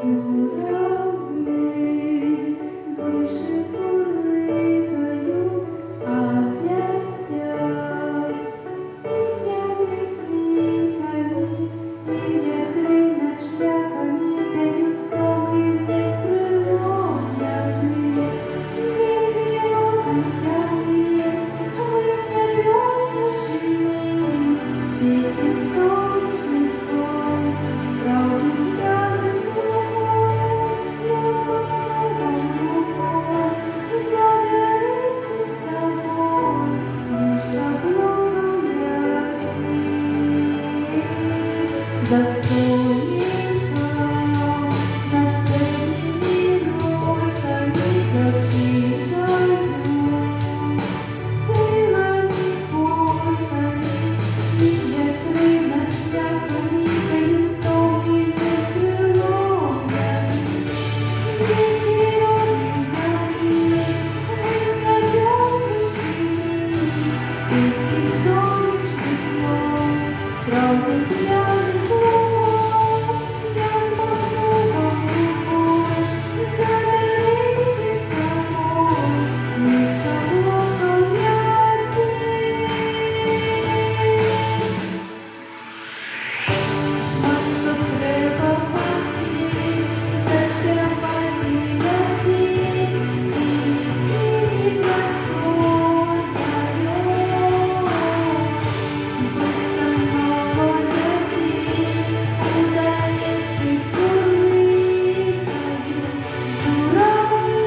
Журавли з виши пурликають, а в'ястять сіяни кликами, і вітри над шляхами п'ять стогідних крилонями. Діти обіцяли, виснять розмашини, з пісень сонячний сон, справді п'яний лугом, розгорнула рукою, заберіть із собою, лиш шаблоном ляці. За сонцем над синіми росами зачекають, спилені косами, і вітри над шляхами п'ють стогідних крилонями. Діти обіцяли, виснять розмашини, пісень сонячний сон, справді п'яний лугом, я змахнула рукою, заберіть із собою, лиш шаблоном ляці. Шматко треба мати, застривати ляці, сині простор дорог. Вистанова ляці, удалечі пурликають журавли.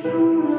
Журавли.